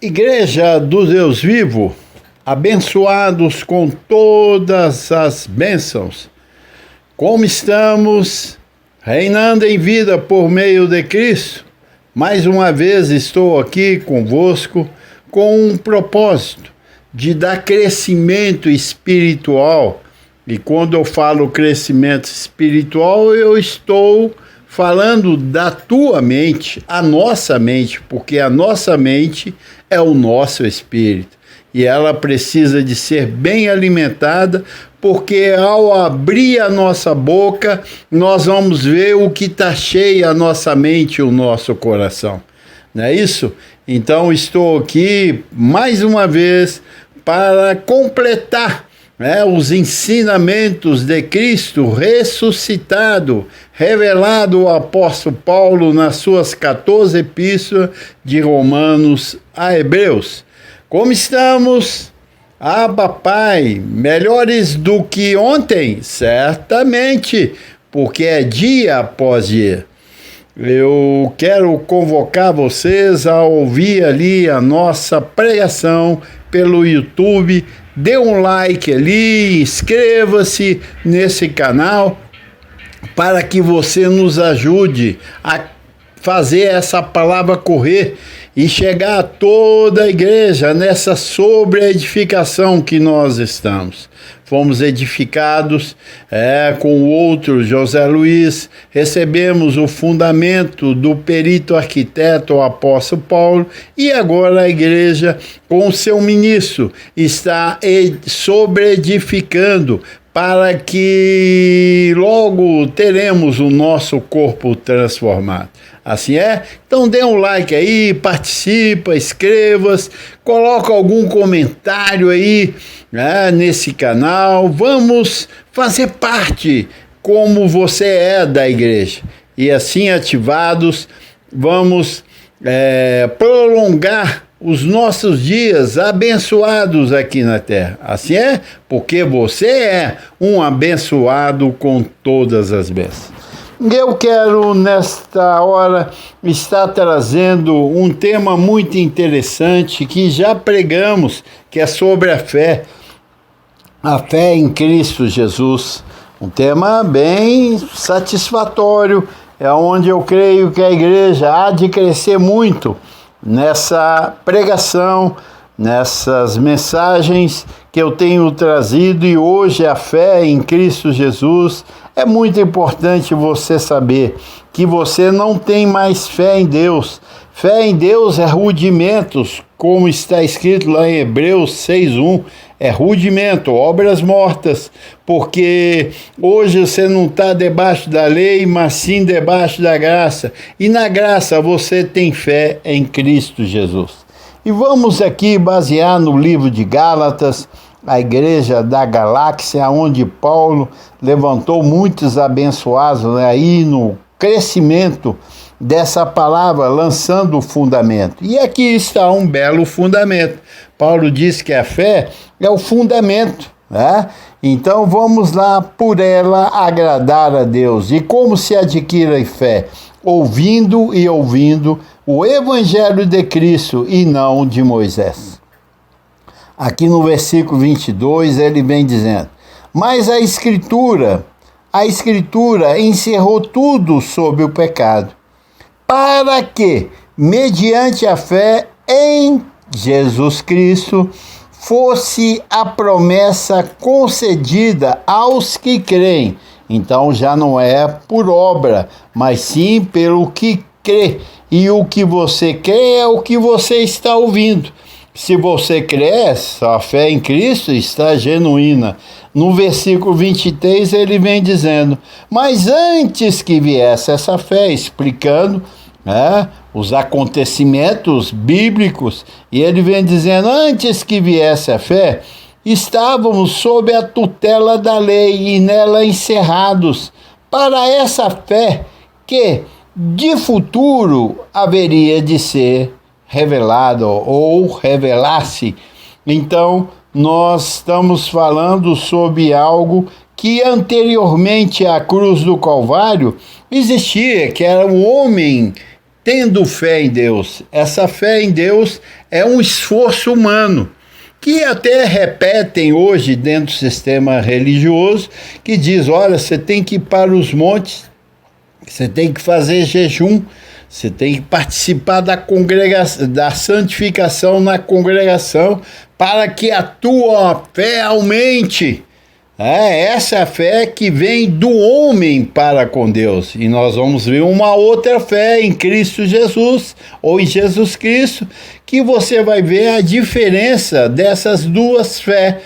Igreja do Deus vivo, abençoados com todas as bênçãos, como estamos reinando em vida por meio de Cristo, mais uma vez estou aqui convosco com um propósito de dar crescimento espiritual. E quando eu falo crescimento espiritual, eu estou falando da tua mente, a nossa mente, porque a nossa mente é o nosso espírito. E ela precisa de ser bem alimentada, porque ao abrir a nossa boca, nós vamos ver o que está cheio a nossa mente e o nosso coração. Não é isso? Então estou aqui mais uma vez para completar os ensinamentos de Cristo ressuscitado, revelado ao apóstolo Paulo nas suas 14 epístolas de Romanos a Hebreus. Como estamos? Abba, Pai, melhores do que ontem? Certamente, porque é dia após dia. Eu quero convocar vocês a ouvir ali a nossa pregação pelo YouTube. Dê um like ali, inscreva-se nesse canal para que você nos ajude a fazer essa palavra correr e chegar a toda a igreja nessa sobre-edificação que nós estamos. Fomos edificados com o outro José Luiz, recebemos o fundamento do perito arquiteto, o apóstolo Paulo, e agora a igreja, com o seu ministro, está sobre-edificando para que logo teremos o nosso corpo transformado. Assim é? Então dê um like aí, participa, inscreva-se, coloca algum comentário aí nesse canal. Vamos fazer parte como você é da igreja. E assim ativados, vamos prolongar os nossos dias abençoados aqui na terra. Assim é? Porque você é um abençoado com todas as bênçãos. Eu quero, nesta hora, estar trazendo um tema muito interessante que já pregamos, que é sobre a fé em Cristo Jesus. Um tema bem satisfatório, é onde eu creio que a igreja há de crescer muito nessa pregação, nessas mensagens que eu tenho trazido, e hoje a fé em Cristo Jesus. É muito importante você saber que você não tem mais fé em Deus. Fé em Deus é rudimentos, como está escrito lá em Hebreus 6:1. É rudimento, obras mortas, porque hoje você não está debaixo da lei, mas sim debaixo da graça. E na graça você tem fé em Cristo Jesus. E vamos aqui basear no livro de Gálatas, a igreja da galáxia, onde Paulo levantou muitos abençoados aí no crescimento dessa palavra, lançando o fundamento. E aqui está um belo fundamento. Paulo diz que a fé é o fundamento, né? Então vamos lá, por ela agradar a Deus. E como se adquire a fé? Ouvindo o evangelho de Cristo e não de Moisés. Aqui no versículo 22 ele vem dizendo: mas a Escritura encerrou tudo sobre o pecado, para que, mediante a fé em Jesus Cristo, fosse a promessa concedida aos que creem. Então já não é por obra, mas sim pelo que crê. E o que você crê é o que você está ouvindo. Se você crê, a fé em Cristo está genuína. No versículo 23 ele vem dizendo: mas antes que viesse essa fé, explicando os acontecimentos bíblicos, e ele vem dizendo: antes que viesse a fé, estávamos sob a tutela da lei e nela encerrados, para essa fé que de futuro haveria de ser revelado ou revelar-se. Então, nós estamos falando sobre algo que anteriormente à cruz do Calvário existia, que era o homem tendo fé em Deus. Essa fé em Deus é um esforço humano, que até repetem hoje dentro do sistema religioso, que diz, olha, você tem que ir para os montes, você tem que fazer jejum, você tem que participar da congregação, da santificação na congregação, para que a tua fé aumente. Essa é a fé que vem do homem para com Deus. E nós vamos ver uma outra fé em Cristo Jesus, ou em Jesus Cristo, que você vai ver a diferença dessas duas fés,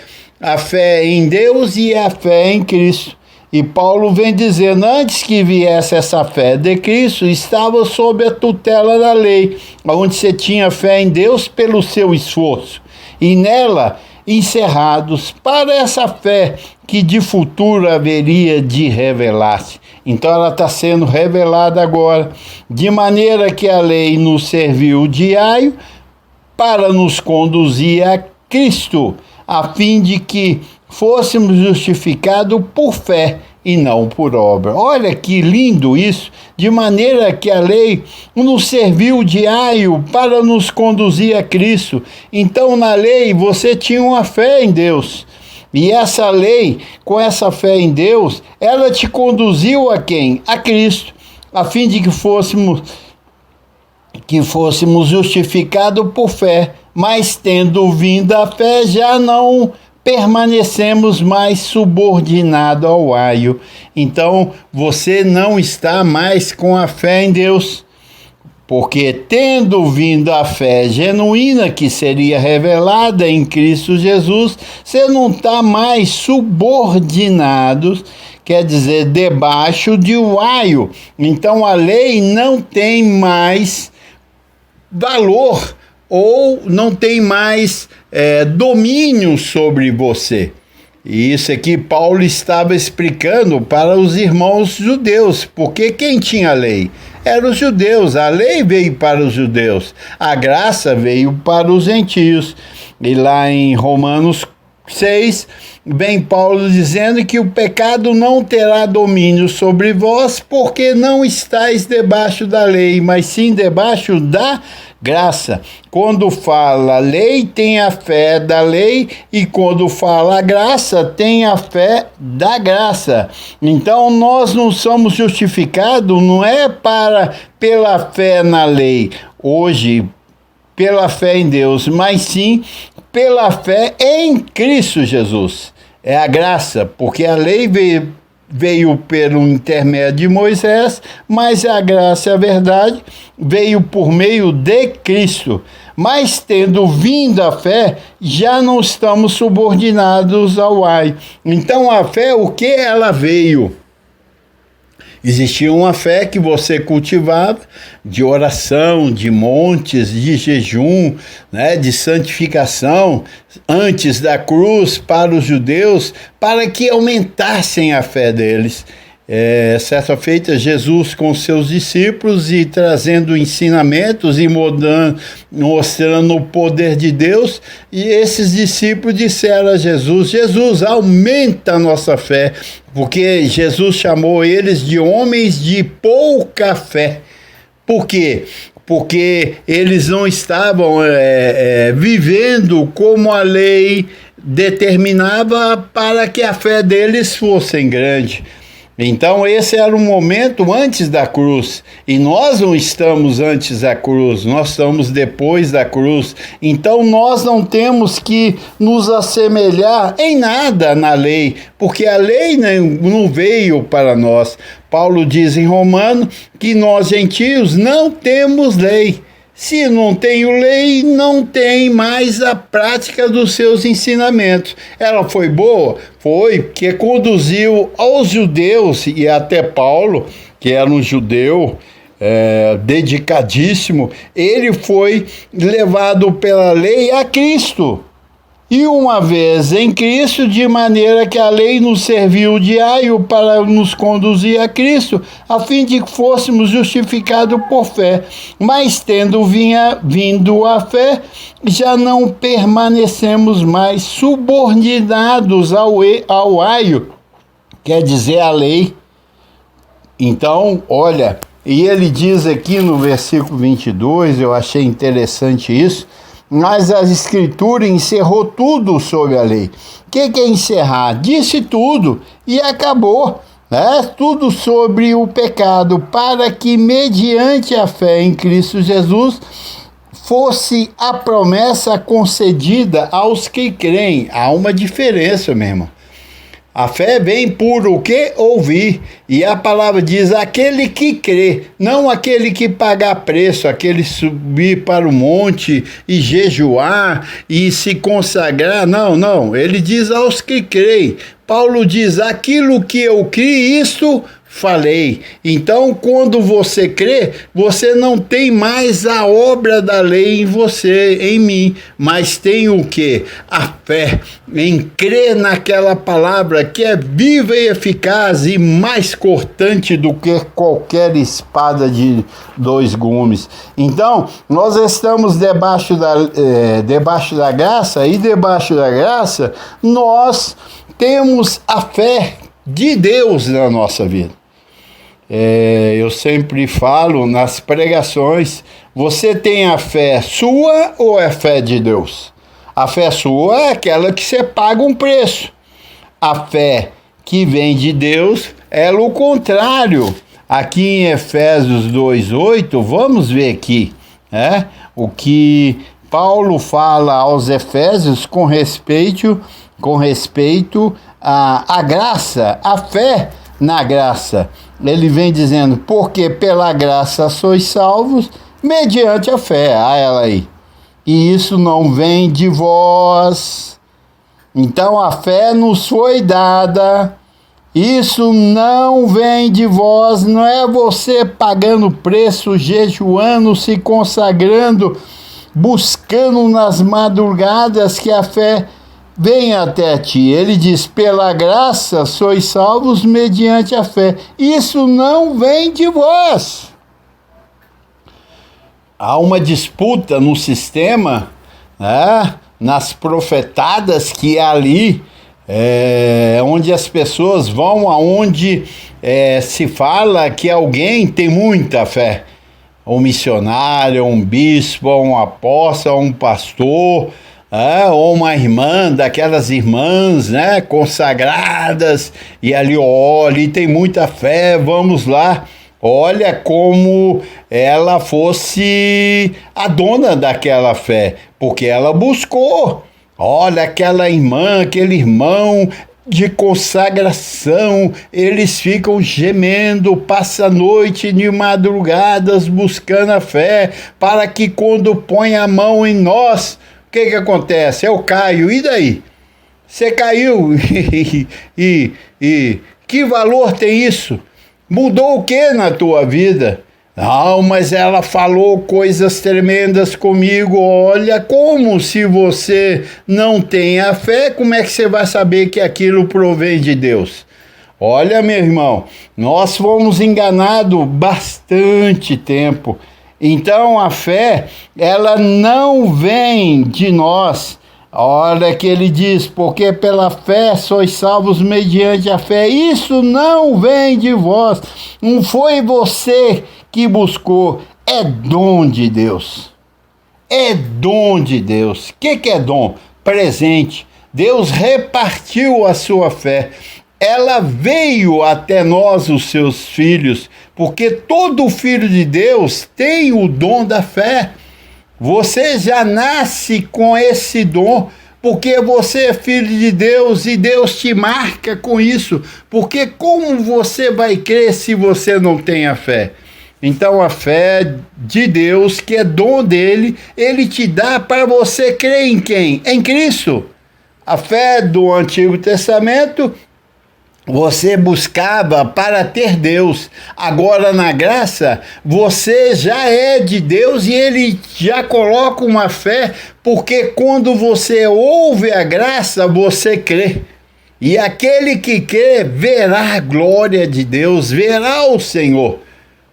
a fé em Deus e a fé em Cristo. E Paulo vem dizendo, antes que viesse essa fé de Cristo, estava sob a tutela da lei, onde você tinha fé em Deus pelo seu esforço. E nela, encerrados para essa fé que de futuro haveria de revelar-se. Então ela está sendo revelada agora, de maneira que a lei nos serviu de aio para nos conduzir a Cristo, a fim de que fôssemos justificados por fé e não por obra. Olha que lindo isso, de maneira que a lei nos serviu de aio para nos conduzir a Cristo. Então na lei você tinha uma fé em Deus, e essa lei, com essa fé em Deus, ela te conduziu a quem? A Cristo, a fim de que fôssemos justificados por fé, mas tendo vindo a fé já não permanecemos mais subordinados ao aio. Então você não está mais com a fé em Deus, porque tendo vindo a fé genuína que seria revelada em Cristo Jesus, você não está mais subordinado, quer dizer, debaixo de um aio. Então a lei não tem mais valor, ou não tem mais domínio sobre você. E isso aqui Paulo estava explicando para os irmãos judeus, porque quem tinha a lei? Eram os judeus, a lei veio para os judeus, a graça veio para os gentios. E lá em Romanos 6, vem Paulo dizendo que o pecado não terá domínio sobre vós, porque não estáis debaixo da lei, mas sim debaixo da graça. Quando fala lei, tem a fé da lei, e quando fala graça, tem a fé da graça. Então nós não somos justificados, não é pela fé na lei, hoje, pela fé em Deus, mas sim pela fé em Cristo Jesus. É a graça, porque a lei veio pelo intermédio de Moisés, mas a graça e a verdade veio por meio de Cristo. Mas tendo vindo a fé, já não estamos subordinados ao aio. Então a fé, o que ela veio? Existia uma fé que você cultivava, de oração, de montes, de jejum, né, de santificação, antes da cruz para os judeus, para que aumentassem a fé deles. Certa feita, Jesus com seus discípulos e trazendo ensinamentos e mostrando o poder de Deus, e esses discípulos disseram a Jesus, Jesus, aumenta a nossa fé, porque Jesus chamou eles de homens de pouca fé. Por quê? Porque eles não estavam vivendo como a lei determinava para que a fé deles fosse grande. Então esse era o momento antes da cruz, e nós não estamos antes da cruz, nós estamos depois da cruz. Então nós não temos que nos assemelhar em nada na lei, porque a lei não veio para nós. Paulo diz em Romanos que nós gentios não temos lei. Se não tenho lei, não tem mais a prática dos seus ensinamentos. Ela foi boa? Foi, porque conduziu aos judeus, e até Paulo, que era um judeu dedicadíssimo, ele foi levado pela lei a Cristo. E uma vez em Cristo, de maneira que a lei nos serviu de aio para nos conduzir a Cristo, a fim de que fôssemos justificados por fé. Mas tendo vindo a fé, já não permanecemos mais subordinados ao aio, quer dizer, a lei. Então, olha, e ele diz aqui no versículo 22, eu achei interessante isso, mas a Escritura encerrou tudo sobre a lei. O que é encerrar? Disse tudo e acabou. Tudo sobre o pecado, para que mediante a fé em Cristo Jesus fosse a promessa concedida aos que creem. Há uma diferença, meu irmão. A fé vem por o que? Ouvir. E a palavra diz, aquele que crê, não aquele que pagar preço, aquele subir para o monte e jejuar e se consagrar. Não. Ele diz aos que creem. Paulo diz, aquilo que eu criei, isto falei. Então, quando você crê, você não tem mais a obra da lei em você, em mim, mas tem o quê? A fé em crer naquela palavra que é viva e eficaz e mais cortante do que qualquer espada de 2 gumes. Então, nós estamos debaixo da graça, e debaixo da graça nós temos a fé de Deus na nossa vida. Eu sempre falo nas pregações, você tem a fé sua ou é fé de Deus? A fé sua é aquela que você paga um preço. A fé que vem de Deus é o contrário. Aqui em Efésios 2:8, vamos ver aqui, o que Paulo fala aos Efésios com respeito à graça, a fé na graça. Ele vem dizendo, porque pela graça sois salvos, mediante a fé. Ela aí. E isso não vem de vós. Então a fé nos foi dada. Isso não vem de vós. Não é você pagando preço, jejuando, se consagrando, buscando nas madrugadas que a fé vem até ti. Ele diz, pela graça sois salvos mediante a fé. Isso não vem de vós. Há uma disputa no sistema, nas profetadas, que é ali onde as pessoas vão, aonde se fala que alguém tem muita fé. Um missionário, um bispo, um apóstolo, um pastor, ou uma irmã, daquelas irmãs, consagradas, e ali, olha, e tem muita fé, vamos lá. Olha como ela fosse a dona daquela fé, porque ela buscou. Olha, aquela irmã, aquele irmão de consagração, eles ficam gemendo, passa a noite de madrugadas buscando a fé, para que quando põe a mão em nós, o que acontece? Eu caio, e daí? Você caiu, e que valor tem isso? Mudou o que na tua vida? Não, mas ela falou coisas tremendas comigo. Olha, como se você não tem a fé, como é que você vai saber que aquilo provém de Deus? Olha, meu irmão, nós fomos enganados bastante tempo. Então a fé, ela não vem de nós. Olha que ele diz, porque pela fé sois salvos mediante a fé. Isso não vem de vós. Não foi você que buscou. É dom de Deus. É dom de Deus. O que é dom? Presente. Deus repartiu a sua fé. Ela veio até nós, os seus filhos, porque todo filho de Deus tem o dom da fé. Você já nasce com esse dom, porque você é filho de Deus e Deus te marca com isso. Porque como você vai crer se você não tem a fé? Então a fé de Deus, que é dom dele, ele te dá para você crer em quem? Em Cristo. A fé do Antigo Testamento você buscava para ter Deus. Agora na graça, você já é de Deus e ele já coloca uma fé, porque quando você ouve a graça, você crê. E aquele que crê verá a glória de Deus, verá o Senhor.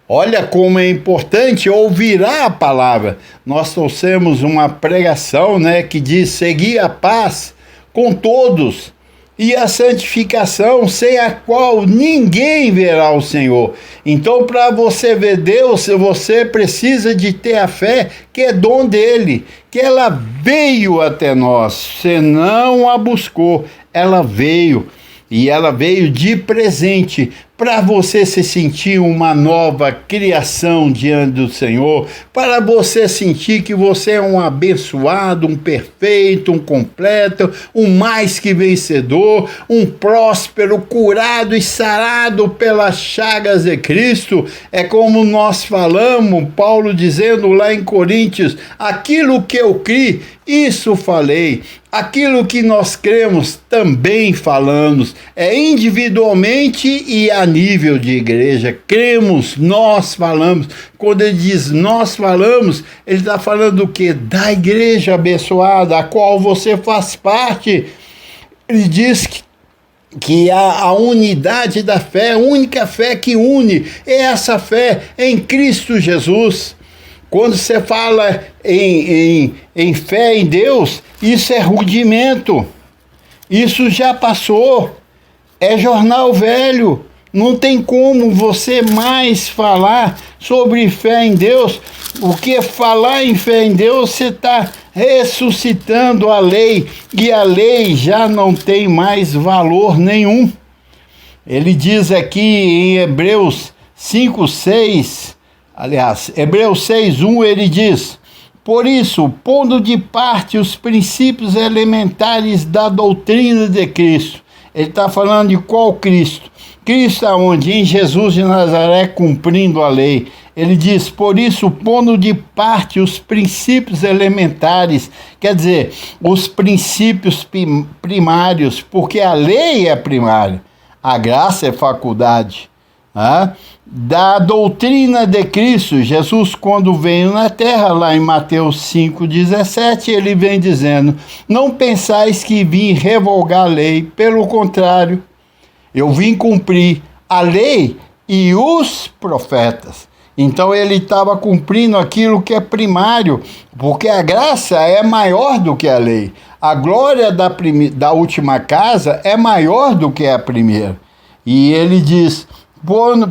Olha como é importante ouvir a palavra. Nós trouxemos uma pregação, que diz, seguir a paz com todos e a santificação, sem a qual ninguém verá o Senhor. Então, para você ver Deus, você precisa de ter a fé, que é dom dele, que ela veio até nós. Você não a buscou, ela veio. E ela veio de presente para você se sentir uma nova criação diante do Senhor, para você sentir que você é um abençoado, um perfeito, um completo, um mais que vencedor, um próspero, curado e sarado pelas chagas de Cristo. É como nós falamos, Paulo dizendo lá em Coríntios, aquilo que eu criei, isso falei. Aquilo que nós cremos, também falamos. É individualmente e a nível de igreja. Cremos, nós falamos. Quando ele diz nós falamos, ele está falando do quê? Da igreja abençoada, a qual você faz parte. Ele diz que a unidade da fé, a única fé que une, é essa fé em Cristo Jesus. Quando você fala em fé em Deus, isso é rudimento. Isso já passou. É jornal velho. Não tem como você mais falar sobre fé em Deus, porque falar em fé em Deus, você está ressuscitando a lei, e a lei já não tem mais valor nenhum. Ele diz aqui em Hebreus 5:6, aliás, Hebreus 6:1, ele diz: por isso, pondo de parte os princípios elementares da doutrina de Cristo. Ele está falando de qual Cristo? Cristo aonde? Em Jesus de Nazaré, cumprindo a lei. Ele diz, por isso, pondo de parte os princípios elementares, quer dizer, os princípios primários, porque a lei é primária, a graça é faculdade. Da doutrina de Cristo. Jesus, quando veio na terra, lá em Mateus 5,17, ele vem dizendo, não pensais que vim revogar a lei, pelo contrário, eu vim cumprir a lei e os profetas. Então ele estava cumprindo aquilo que é primário, porque a graça é maior do que a lei. A glória da última casa é maior do que a primeira. E ele diz,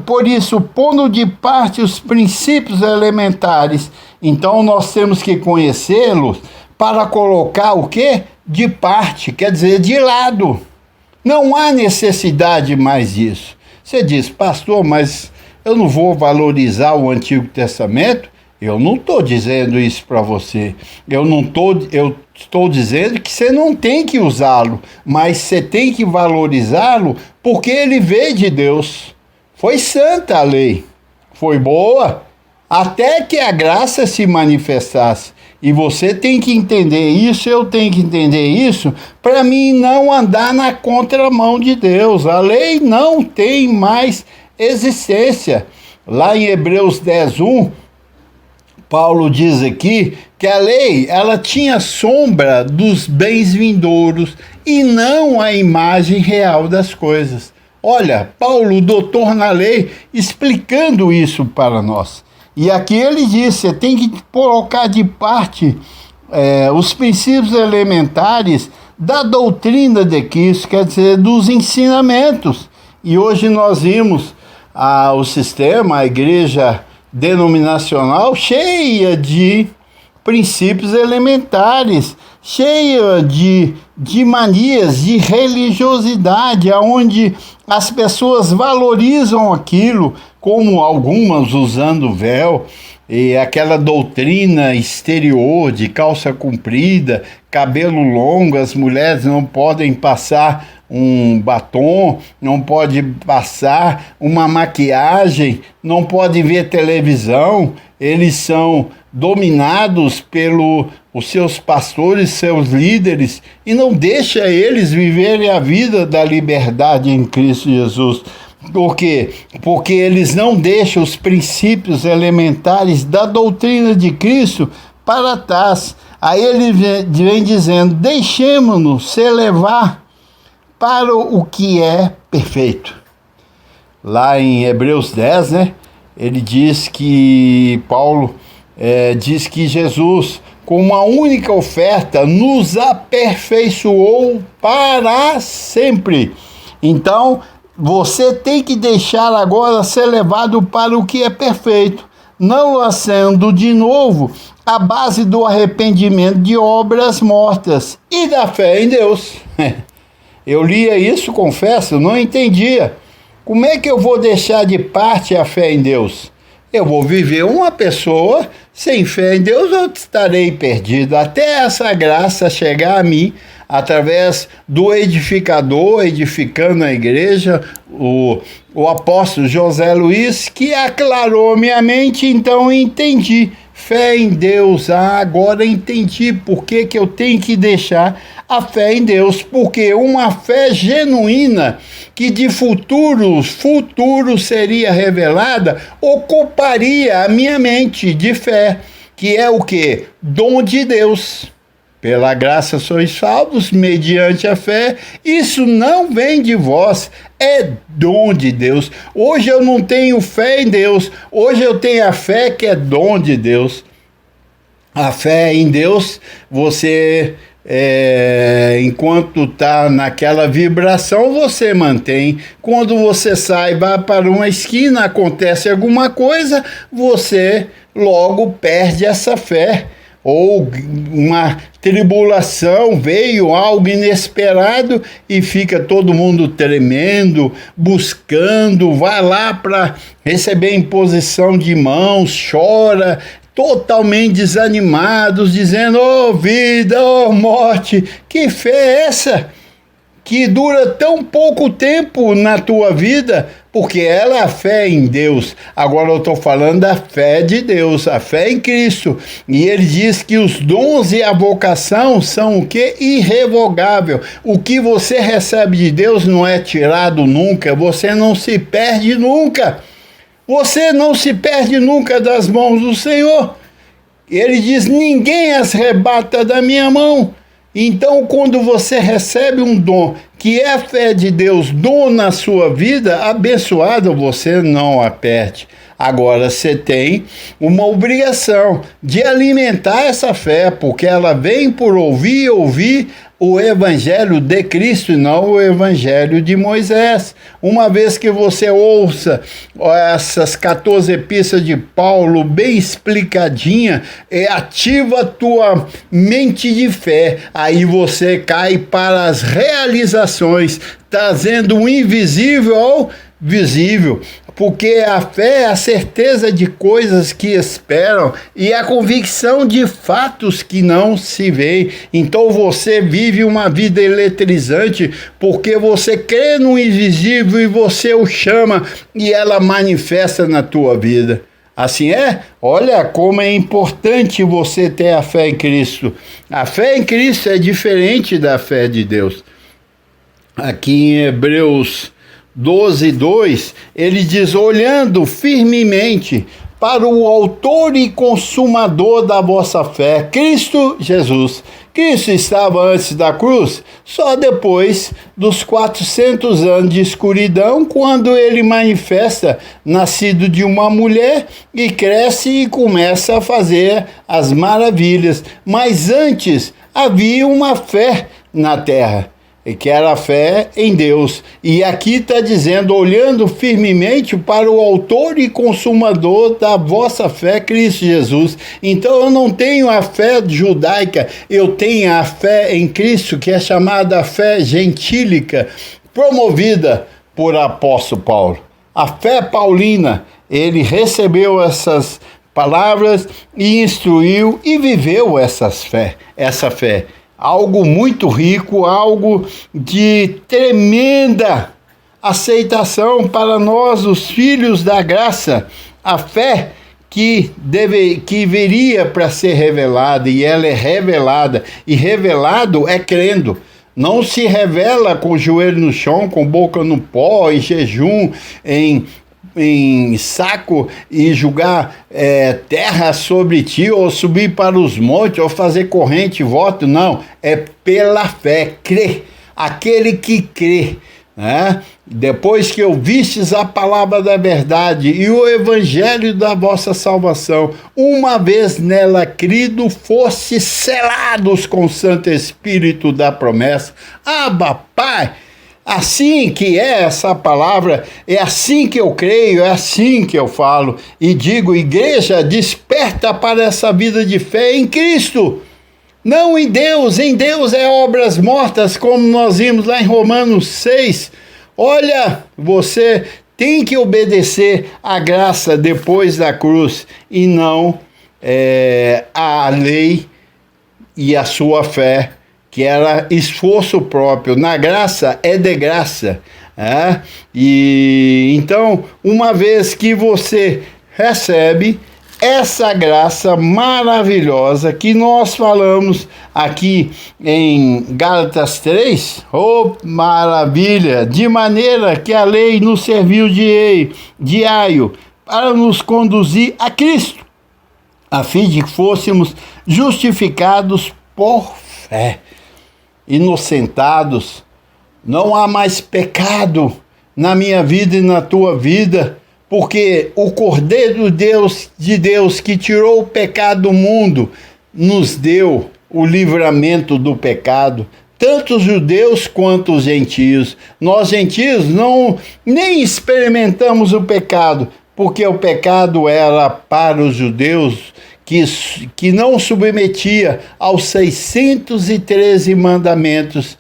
por isso, pondo de parte os princípios elementares, então nós temos que conhecê-los para colocar o quê? De parte, quer dizer, de lado. Não há necessidade mais disso. Você diz, pastor, mas eu não vou valorizar o Antigo Testamento? Eu não estou dizendo isso para você. Eu estou dizendo que você não tem que usá-lo, mas você tem que valorizá-lo porque ele veio de Deus. Foi santa a lei, foi boa, até que a graça se manifestasse. E você tem que entender isso, eu tenho que entender isso, para mim não andar na contramão de Deus. A lei não tem mais existência. Lá em Hebreus 10:1, Paulo diz aqui que a lei, ela tinha sombra dos bens vindouros e não a imagem real das coisas. Olha, Paulo, doutor na lei, explicando isso para nós. E aqui ele diz, você tem que colocar de parte os princípios elementares da doutrina de Cristo, quer dizer, dos ensinamentos. E hoje nós vimos o sistema, a igreja denominacional, cheia de princípios elementares, cheia de manias, de religiosidade, onde as pessoas valorizam aquilo, como algumas usando véu, e aquela doutrina exterior de calça comprida, cabelo longo, as mulheres não podem passar um batom, não pode passar uma maquiagem, não pode ver televisão. Eles são dominados os seus pastores, seus líderes, e não deixa eles viverem a vida da liberdade em Cristo Jesus. Por quê? Porque eles não deixam os princípios elementares da doutrina de Cristo para trás. Aí ele vem dizendo, deixemos-nos ser levar para o que é perfeito. Lá em Hebreus 10, ele diz que, Paulo diz que Jesus com uma única oferta, nos aperfeiçoou para sempre. Então, você tem que deixar agora ser levado para o que é perfeito, não nascendo de novo à base do arrependimento de obras mortas e da fé em Deus. Eu lia isso, confesso, não entendia. Como é que eu vou deixar de parte a fé em Deus? Eu vou viver uma pessoa sem fé em Deus, eu estarei perdido. Até essa graça chegar a mim, através do edificador, edificando a igreja, o apóstolo José Luiz, que aclarou minha mente, então eu entendi. Fé em Deus, agora entendi por que eu tenho que deixar a fé em Deus, porque uma fé genuína, que de futuro seria revelada, ocuparia a minha mente de fé, que é o quê? Dom de Deus. Pela graça sois salvos, mediante a fé. Isso não vem de vós, é dom de Deus. Hoje eu não tenho fé em Deus, hoje eu tenho a fé que é dom de Deus. A fé em Deus, você, enquanto está naquela vibração, você mantém. Quando você sai, vai para uma esquina, acontece alguma coisa, você logo perde essa fé. Ou uma tribulação, veio algo inesperado e fica todo mundo tremendo, buscando, vai lá para receber imposição de mãos, chora, totalmente desanimados, dizendo, ô vida, ô morte, que fé é essa? Que dura tão pouco tempo na tua vida, porque ela é a fé em Deus. Agora eu estou falando da fé de Deus, a fé em Cristo. E ele diz que os dons e a vocação são o quê? Irrevogável. O que você recebe de Deus não é tirado nunca, você não se perde nunca. Você não se perde nunca das mãos do Senhor. Ele diz, ninguém as arrebata da minha mão. Então, quando você recebe um dom, que é a fé de Deus, dom na sua vida, abençoado, você não a perde. Agora, você tem uma obrigação de alimentar essa fé, porque ela vem por ouvir o evangelho de Cristo e não o evangelho de Moisés. Uma vez que você ouça essas 14 epístolas de Paulo bem explicadinha, ativa a tua mente de fé, aí você cai para as realizações, trazendo o invisível ao visível, porque a fé é a certeza de coisas que esperam e a convicção de fatos que não se veem. Então você vive uma vida eletrizante porque você crê no invisível e você o chama e ela manifesta na tua vida. Assim é? Olha como é importante você ter a fé em Cristo. A fé em Cristo é diferente da fé de Deus. Aqui em Hebreus 12:2, ele diz, olhando firmemente para o autor e consumador da vossa fé, Cristo Jesus. Cristo estava antes da cruz, só depois dos 400 anos de escuridão, quando ele manifesta, nascido de uma mulher, e cresce e começa a fazer as maravilhas. Mas antes havia uma fé na terra, que era a fé em Deus. E aqui está dizendo, olhando firmemente para o autor e consumador da vossa fé, Cristo Jesus. Então eu não tenho a fé judaica, eu tenho a fé em Cristo, que é chamada fé gentílica, promovida por apóstolo Paulo. A fé paulina, ele recebeu essas palavras e instruiu e viveu essa fé. Algo muito rico, algo de tremenda aceitação para nós, os filhos da graça. A fé que viria para ser revelada, e ela é revelada, e revelado é crendo. Não se revela com o joelho no chão, com boca no pó, em jejum, em saco e jogar terra sobre ti, ou subir para os montes, ou fazer corrente, voto, não, é pela fé, crê, aquele que crê, né? Depois que ouvistes a palavra da verdade e o evangelho da vossa salvação, uma vez nela crido, fostes selados com o Santo Espírito da promessa. Abba, Pai! Assim que é essa palavra, é assim que eu creio, é assim que eu falo. E digo, igreja, desperta para essa vida de fé em Cristo. Não em Deus é obras mortas, como nós vimos lá em Romanos 6. Olha, você tem que obedecer à graça depois da cruz e não à lei e à sua fé, que era esforço próprio. Na graça é de graça. E então, uma vez que você recebe essa graça maravilhosa que nós falamos aqui em Gálatas 3, maravilha, de maneira que a lei nos serviu de aio para nos conduzir a Cristo, a fim de que fôssemos justificados por fé, inocentados. Não há mais pecado na minha vida e na tua vida, porque o Cordeiro de Deus que tirou o pecado do mundo nos deu o livramento do pecado, tanto os judeus quanto os gentios. Nós gentios nem experimentamos o pecado, porque o pecado era para os judeus que não submetia aos 613 mandamentos.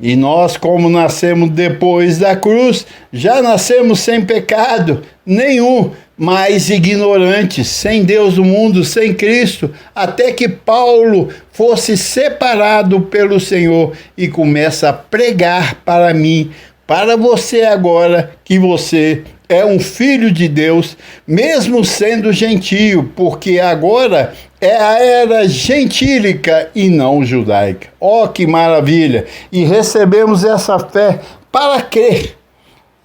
E nós, como nascemos depois da cruz, já nascemos sem pecado nenhum, mas ignorantes, sem Deus do mundo, sem Cristo, até que Paulo fosse separado pelo Senhor e começa a pregar para mim, para você agora, que você é um filho de Deus, mesmo sendo gentio, porque agora é a era gentílica e não judaica. Que maravilha! E recebemos essa fé para crer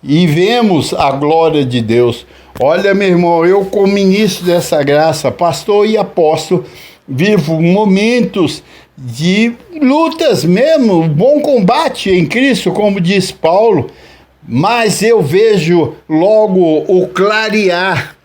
e vemos a glória de Deus. Olha, meu irmão, eu como ministro dessa graça, pastor e apóstolo, vivo momentos de lutas mesmo, bom combate em Cristo, como diz Paulo, mas eu vejo logo o clarear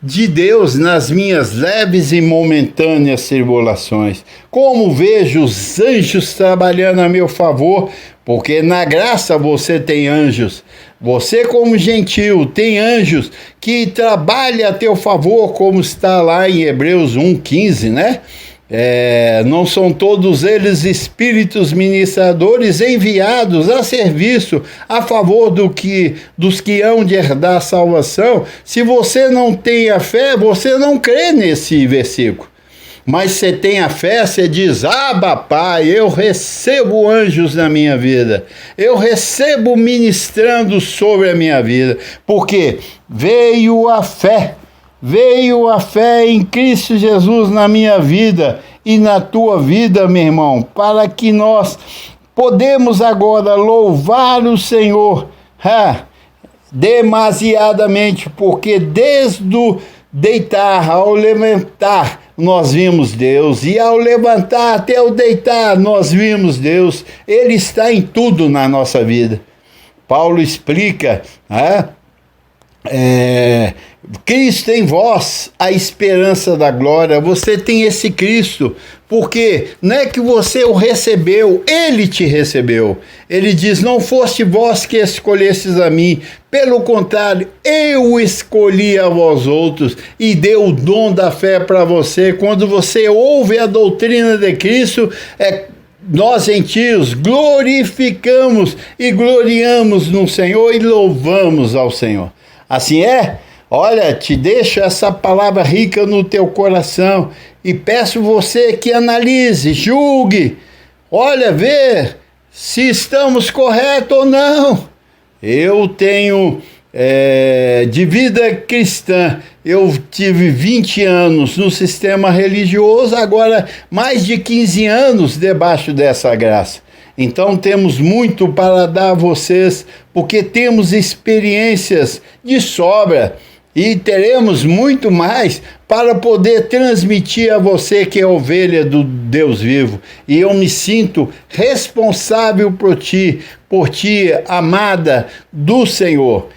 de Deus nas minhas leves e momentâneas tribulações. Como vejo os anjos trabalhando a meu favor, porque na graça você tem anjos. Você, como gentil, tem anjos que trabalham a teu favor, como está lá em Hebreus 1,15, né? Não são todos eles espíritos ministradores enviados a serviço a favor dos que hão de herdar a salvação. Se você não tem a fé, você não crê nesse versículo. Mas você tem a fé, você diz: Abba, Pai, eu recebo anjos na minha vida, eu recebo ministrando sobre a minha vida, porque veio a fé em Cristo Jesus na minha vida e na tua vida, meu irmão, para que nós podemos agora louvar o Senhor demasiadamente, porque desde o deitar ao levantar nós vimos Deus, e ao levantar até o deitar nós vimos Deus. Ele está em tudo na nossa vida. Paulo explica, Cristo em vós, a esperança da glória. Você tem esse Cristo, porque não é que você o recebeu, ele te recebeu. Ele diz: não foste vós que escolhestes a mim, pelo contrário, eu escolhi a vós outros e dei o dom da fé para você. Quando você ouve a doutrina de Cristo, nós gentios glorificamos e gloriamos no Senhor e louvamos ao Senhor. Assim é? Olha, te deixo essa palavra rica no teu coração e peço você que analise, julgue, olha, vê se estamos corretos ou não. Eu tenho, de vida cristã, eu tive 20 anos no sistema religioso, agora mais de 15 anos debaixo dessa graça. Então temos muito para dar a vocês, porque temos experiências de sobra e teremos muito mais para poder transmitir a você que é ovelha do Deus vivo. E eu me sinto responsável por ti, por ti, amada do Senhor.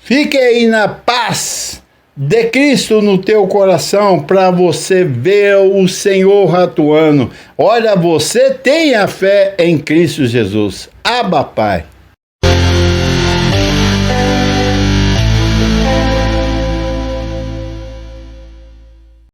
Fique aí na paz de Cristo no teu coração para você ver o Senhor atuando. Olha, você tem a fé em Cristo Jesus. Abba, Pai.